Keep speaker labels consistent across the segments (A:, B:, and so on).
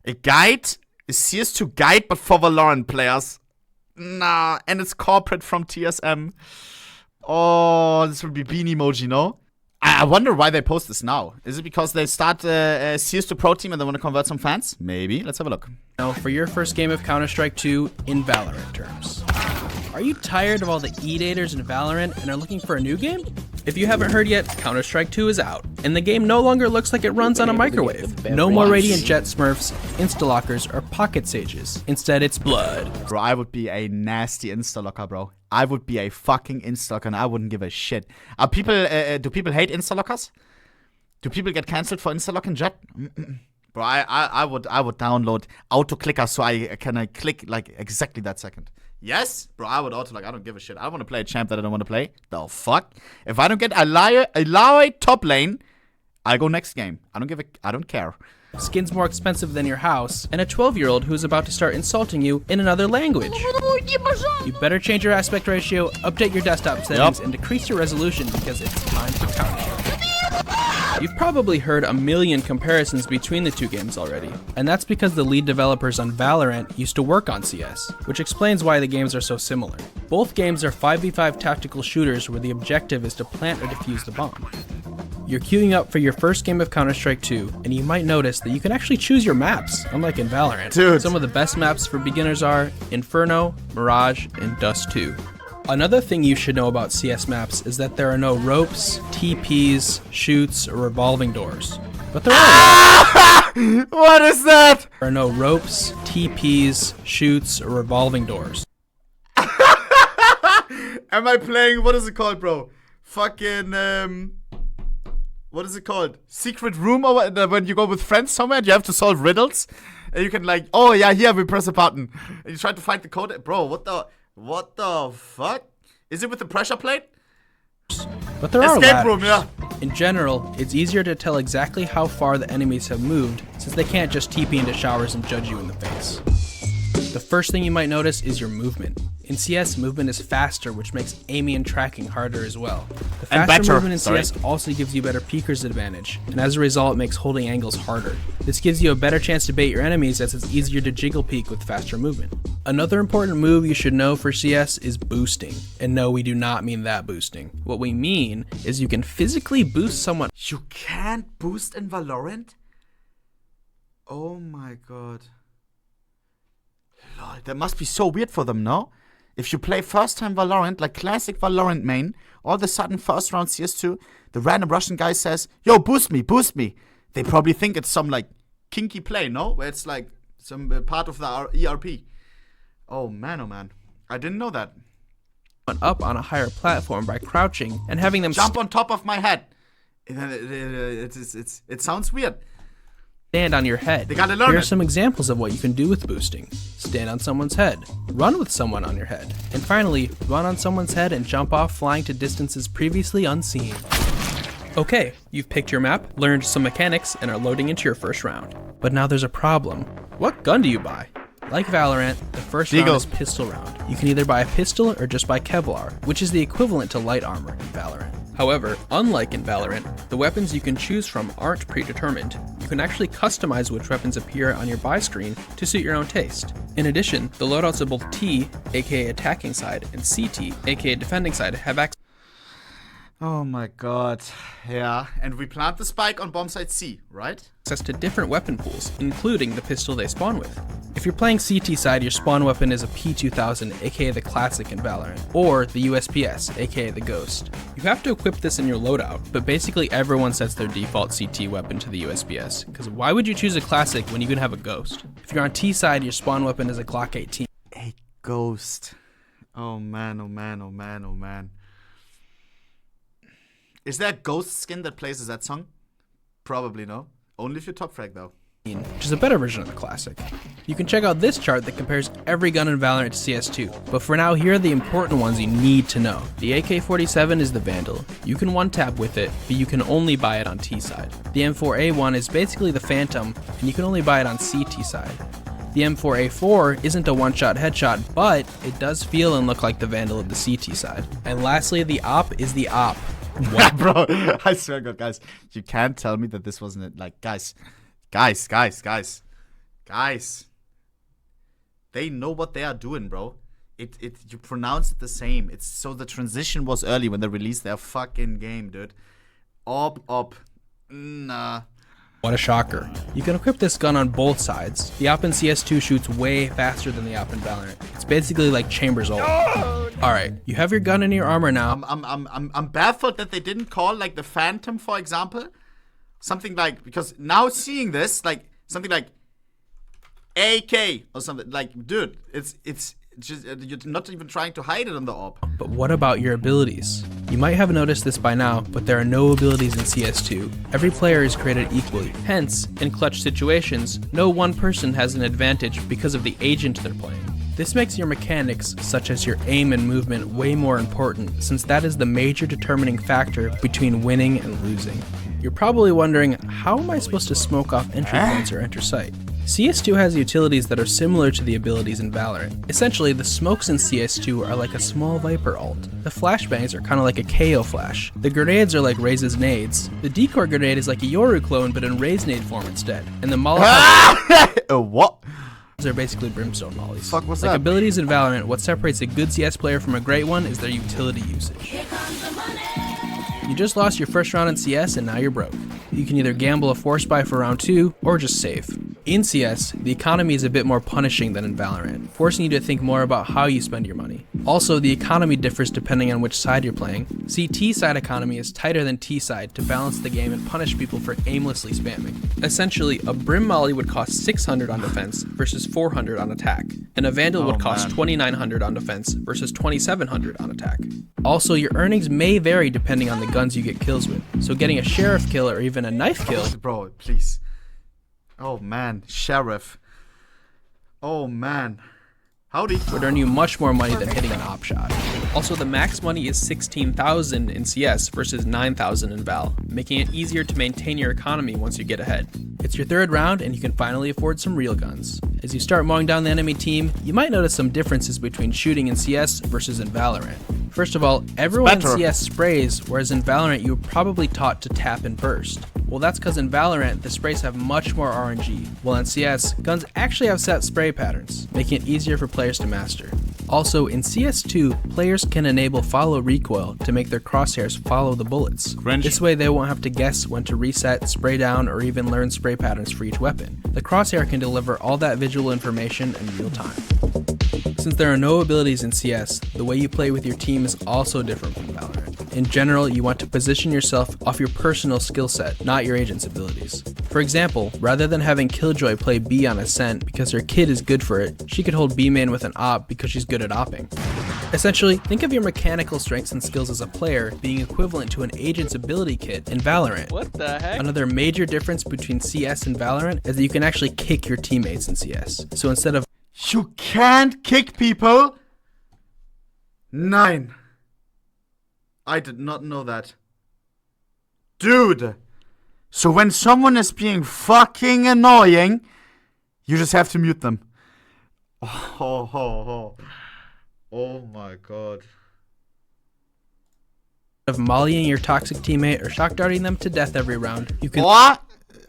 A: A guide? A CS2 guide, but for Valorant players. Nah, and it's corporate from TSM. Oh, this would be bean emoji, no? I wonder why they post this now. Is it because they start a CS2 Pro team and they want to convert some fans? Maybe. Let's have a look.
B: Now, for your first game of Counter-Strike 2 in Valorant terms. Are you tired of all the E-daters in Valorant and are looking for a new game? If you haven't heard yet, Counter-Strike 2 is out, and the game no longer looks like it runs on a microwave. No more Radiant Jet Smurfs, Instalockers, or Pocket Sages. Instead, it's blood.
A: Bro, I would be a nasty Instalocker, bro. I would be a fucking Instalocker, and I wouldn't give a shit. Do people hate Instalockers? Do people get cancelled for Instalocking Jet? Bro, I would download auto clicker so I can click like exactly that second. Yes, bro, I would auto, like, I don't give a shit. I want to play a champ that I don't want to play. The fuck? If I don't get a top lane, I'll go next game. I don't care.
B: Skins more expensive than your house, and a 12-year-old who's about to start insulting you in another language. You better change your aspect ratio, update your desktop settings, and decrease your resolution because it's time for Counter-Strike. You've probably heard a million comparisons between the two games already, and that's because the lead developers on Valorant used to work on CS, which explains why the games are so similar. Both games are 5v5 tactical shooters where the objective is to plant or defuse the bomb. You're queuing up for your first game of Counter-Strike 2, and you might notice that you can actually choose your maps, unlike in Valorant.
A: Dude.
B: Some of the best maps for beginners are Inferno, Mirage, and Dust 2. Another thing you should know about CS maps is that there are no ropes, TPs, chutes, or revolving doors. But there are.
A: What is that?
B: There are no ropes, TPs, chutes, or revolving doors.
A: Am I playing, what is it called, bro? Fucking, what is it called? Secret room, or what? When you go with friends somewhere and you have to solve riddles? And you can like, oh yeah, here we press a button. And you try to find the code. Bro, what the fuck? Is it with the pressure plate?
B: But there are
A: escape room, yeah.
B: In general, it's easier to tell exactly how far the enemies have moved, since they can't just TP into showers and judge you in the face. The first thing you might notice is your movement. In CS, movement is faster, which makes aiming and tracking harder as well. The faster movement in CS also gives you better peeker's advantage, and as a result, it makes holding angles harder. This gives you a better chance to bait your enemies as it's easier to jiggle peek with faster movement. Another important move you should know for CS is boosting. And no, we do not mean that boosting. What we mean is you can physically boost someone.
A: You can't boost in Valorant? Oh my god. Lol, that must be so weird for them, no? If you play first time Valorant, like classic Valorant main, all of a sudden first round CS2, the random Russian guy says, yo, boost me, boost me. They probably think it's some like kinky play, no? Where it's like some part of the ERP. Oh man, I didn't know that.
B: Up on a higher platform by crouching and having them
A: jump on top of my head. It sounds weird.
B: Stand on your head.
A: They gotta learn
B: Here are
A: it.
B: some examples of what you can do with boosting. Stand on someone's head. Run with someone on your head. And finally, run on someone's head and jump off flying to distances previously unseen. Okay, you've picked your map, learned some mechanics, and are loading into your first round. But now there's a problem. What gun do you buy? Like Valorant, the first round is pistol round. You can either buy a pistol or just buy Kevlar, which is the equivalent to light armor in Valorant. However, unlike in Valorant, the weapons you can choose from aren't predetermined. You can actually customize which weapons appear on your buy screen to suit your own taste. In addition, the loadouts of both T, aka attacking side, and CT, aka defending side, have access.
A: Oh my god. Yeah, and we plant the spike on bomb site C, right?
B: Access to different weapon pools, including the pistol they spawn with. If you're playing CT side, your spawn weapon is a P2000, aka the Classic in Valorant, or the USPS, aka the Ghost. You have to equip this in your loadout, but basically everyone sets their default CT weapon to the USPS, because why would you choose a Classic when you can have a Ghost? If you're on T side, your spawn weapon is a Glock 18.
A: A Ghost. Oh man, oh man, oh man, oh man. Is there a Ghost skin that plays as that song? Probably no. Only if you top frag though.
B: Which is a better version of the Classic. You can check out this chart that compares every gun in Valorant to CS2, but for now here are the important ones you need to know. The AK-47 is the Vandal. You can one-tap with it, but you can only buy it on T side. The M4A1 is basically the Phantom, and you can only buy it on CT side. The M4A4 isn't a one-shot headshot, but it does feel and look like the Vandal of the CT side. And lastly, the AWP is the AWP.
A: What? Bro, I swear to God, guys, you can't tell me that this wasn't it. Like, guys, Guys, they know what they are doing, bro. You pronounce it the same. It's so the transition was early when they released their fucking game, dude. Op. Nah.
B: What a shocker. You can equip this gun on both sides. The op in CS2 shoots way faster than the op in Valorant. It's basically like Chambers ult. Alright, you have your gun in your armor now.
A: I'm baffled that they didn't call like the Phantom, for example. Something like, because now seeing this, like something like AK or something, like, dude, it's just you're not even trying to hide it on the op.
B: But what about your abilities? You might have noticed this by now, but there are no abilities in CS2. Every player is created equally. Hence, in clutch situations, no one person has an advantage because of the agent they're playing. This makes your mechanics, such as your aim and movement, way more important, since that is the major determining factor between winning and losing. You're probably wondering, how am I supposed to smoke off entry points or enter sight? CS2 has utilities that are similar to the abilities in Valorant. Essentially, the smokes in CS2 are like a small Viper ult. The flashbangs are kind of like a KO flash. The grenades are like Raze's nades. The decoy grenade is like a Yoru clone but in Raze nade form instead. And the Molotov
A: What?
B: are basically brimstone mollies.
A: Fuck, what's
B: like
A: that?
B: abilities in Valorant, what separates a good CS player from a great one is their utility usage. You just lost your first round in CS and now you're broke. You can either gamble a force buy for round 2 or just save. In CS, the economy is a bit more punishing than in Valorant, forcing you to think more about how you spend your money. Also, the economy differs depending on which side you're playing. See, T-side economy is tighter than T-side to balance the game and punish people for aimlessly spamming. Essentially, a Brim Molly would cost 600 on defense versus 400 on attack, and a Vandal would cost 2,900 on defense versus 2,700 on attack. Also, your earnings may vary depending on the guns you get kills with, so getting a sheriff kill or even a knife kill.
A: Bro, please. Oh man, Sheriff. Oh man. Howdy.
B: Would earn you much more money than hitting an op shot. Also, the max money is 16,000 in CS versus 9,000 in Val, making it easier to maintain your economy once you get ahead. It's your third round and you can finally afford some real guns. As you start mowing down the enemy team, you might notice some differences between shooting in CS versus in Valorant. First of all, everyone in CS sprays, whereas in Valorant you were probably taught to tap and burst. Well, that's because in Valorant, the sprays have much more RNG, while in CS, guns actually have set spray patterns, making it easier for players to master. Also, in CS2, players can enable follow recoil to make their crosshairs follow the bullets. This way they won't have to guess when to reset, spray down, or even learn spray patterns for each weapon. The crosshair can deliver all that visual information in real time. Since there are no abilities in CS, the way you play with your team is also different from Valorant. In general, you want to position yourself off your personal skill set, not your agent's abilities. For example, rather than having Killjoy play B on Ascent because her kid is good for it, she could hold B main with an op because she's good at opping. Essentially, think of your mechanical strengths and skills as a player being equivalent to an agent's ability kit in Valorant.
C: What the heck?
B: Another major difference between CS and Valorant is that you can actually kick your teammates in CS. So instead of
A: You can't kick people? 9. I did not know that. Dude! So when someone is being fucking annoying, you just have to mute them. Oh my god.
B: of mollying your toxic teammate or shock darting them to death every round, you can.
A: What?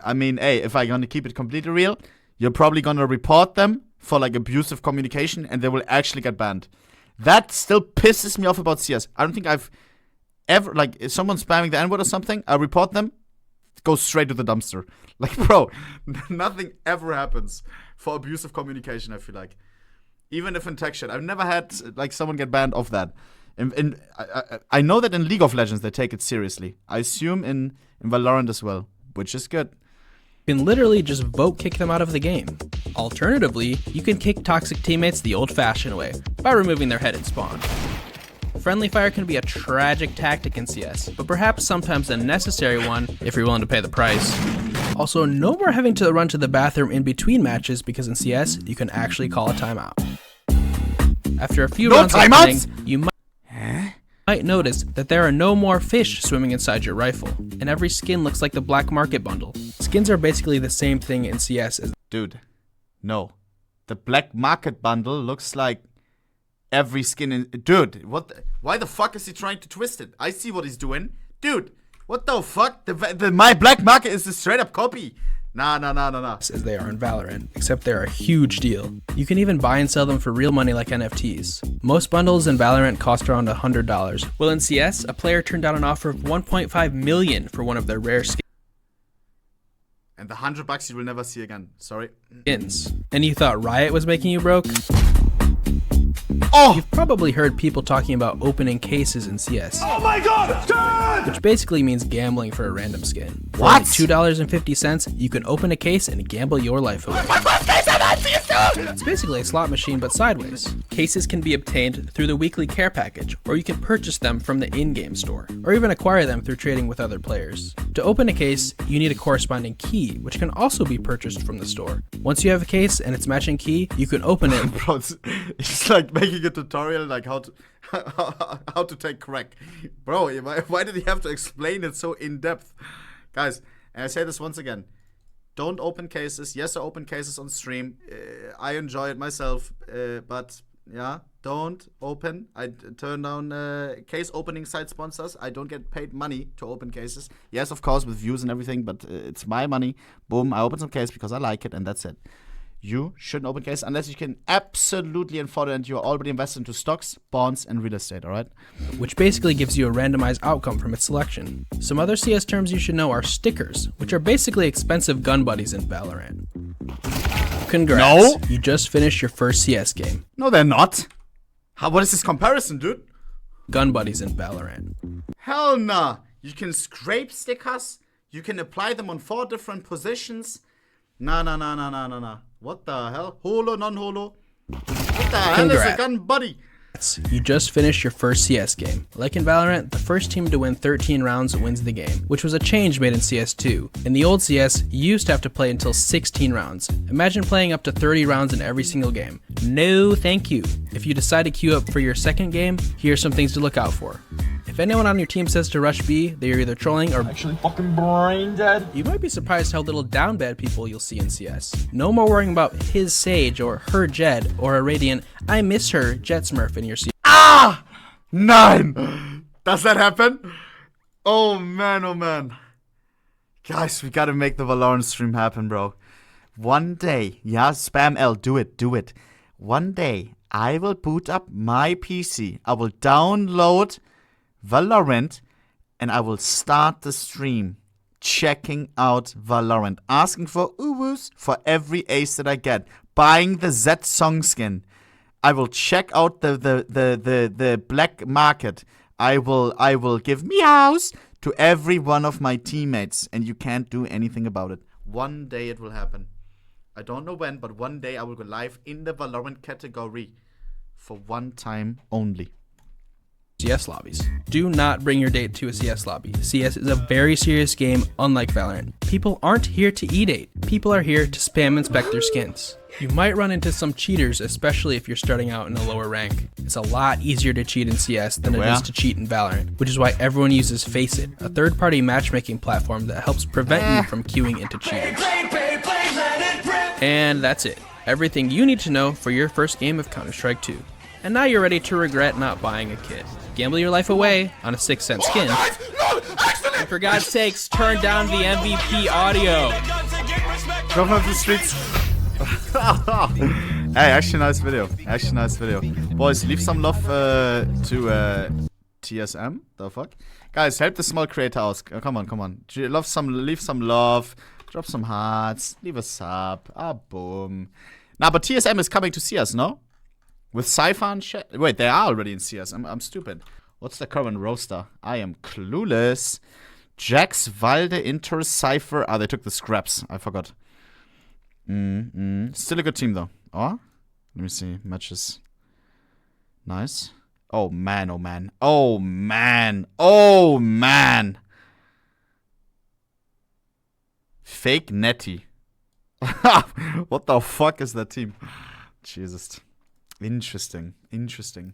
A: I mean, hey, if I'm gonna keep it completely real, you're probably gonna report them for like abusive communication and they will actually get banned. That still pisses me off about CS. I don't think I've ever, like, if someone's spamming the N-word or something, I report them, it goes straight to the dumpster. Like, bro, nothing ever happens for abusive communication, I feel like. Even if in tech shit. I've never had, like, someone get banned off that. I know that in League of Legends they take it seriously. I assume in Valorant as well, which is good.
B: You can literally just vote kick them out of the game. Alternatively, you can kick toxic teammates the old-fashioned way, by removing their head at spawn. Friendly fire can be a tragic tactic in CS, but perhaps sometimes a necessary one if you're willing to pay the price. Also, no more having to run to the bathroom in between matches because in CS, you can actually call a timeout. After a few rounds of playing, you might notice that there are no more fish swimming inside your rifle, and every skin looks like the black market bundle. Skins are basically the same thing in CS as—
A: Dude, no. The black market bundle looks like every skin in— Dude, why the fuck is he trying to twist it? I see what he's doing. Dude, what the fuck? My black market is a straight up copy. Nah.
B: as they are in Valorant, except they're a huge deal. You can even buy and sell them for real money like NFTs. Most bundles in Valorant cost around $100. Well, in CS, a player turned down an offer of $1.5 million for one of their rare
A: And the $100 you will never see again. Sorry.
B: skins. And you thought Riot was making you broke?
A: Oh!
B: You've probably heard people talking about opening cases in CS.
C: Oh my god! Dad!
B: Which basically means gambling for a random skin. For
A: What?
B: only $2.50, you can open a case and gamble your life away. It's basically a slot machine, but sideways. Cases can be obtained through the weekly care package, or you can purchase them from the in-game store, or even acquire them through trading with other players. To open a case, you need a corresponding key, which can also be purchased from the store. Once you have a case and its matching key, you can open it.
A: Bro, it's like making a tutorial like how to take crack. Bro, why did he have to explain it so in depth? Guys, and I say this once again. Don't open cases. Yes, I open cases on stream. I enjoy it myself. But yeah, don't open. I turn down case opening site sponsors. I don't get paid money to open cases. Yes, of course, with views and everything, but it's my money. Boom, I open some case because I like it, and that's it. You shouldn't open case unless you can absolutely afford it and you're already invested into stocks, bonds, and real estate, alright?
B: Which basically gives you a randomized outcome from its selection. Some other CS terms you should know are stickers, which are basically expensive gun buddies in Valorant. Congrats,
A: No.
B: you just finished your first CS game.
A: No, they're not. What is this comparison, dude?
B: Gun buddies in Valorant.
A: Hell nah. You can scrape stickers. You can apply them on 4 different positions. Nah. What the hell? Holo, non-holo? What the hell is a gun buddy?
B: You just finished your first CS game. Like in Valorant, the first team to win 13 rounds wins the game, which was a change made in CS2. In the old CS, you used to have to play until 16 rounds. Imagine playing up to 30 rounds in every single game. No, thank you. If you decide to queue up for your second game, here's some things to look out for. If anyone on your team says to rush B, they are either trolling or
C: Actually fucking brain dead.
B: you might be surprised how little down bad people you'll see in CS. No more worrying about his Sage or her Jed or a Radiant, I miss her Jet Smurf in your CS.
A: Ah! Nein! Does that happen? Oh man. Guys, we gotta make the Valorant stream happen, bro. One day, yeah, spam L, do it. One day, I will boot up my PC. I will download Valorant, and I will start the stream checking out Valorant, asking for uwus for every ace that I get, buying the Z song skin. I will check out the black market. I will give meows to every one of my teammates, and you can't do anything about it. One day it will happen. I don't know when, but one day I will go live in the Valorant category for one time only.
B: CS lobbies. Do not bring your date to a CS lobby. CS is a very serious game, unlike Valorant. People aren't here to E-date. People are here to spam inspect their skins. You might run into some cheaters, especially if you're starting out in a lower rank. It's a lot easier to cheat in CS than it is to cheat in Valorant, which is why everyone uses Faceit, a third-party matchmaking platform that helps prevent you from queuing into cheaters. And that's it. Everything you need to know for your first game of Counter-Strike 2. And now you're ready to regret not buying a kit. Gamble your life away on a 6-cent skin. And for God's sakes, turn down the MVP audio.
A: Drop off the streets. Hey, actually nice video. Boys, leave some love to TSM. The fuck? Guys, help the small creator out. Come on. Leave some love. Drop some hearts. Leave a sub. Boom. Nah, but TSM is coming to see us, no? With Cypher and shit? Wait, they are already in CS. I'm stupid. What's the current roster? I am clueless. Jax, Valde, Inter, Cypher. They took the scraps. I forgot. Still a good team, though. Oh? Let me see. Matches. Nice. Oh, man. Fake Netty. What the fuck is that team? Jesus. Interesting.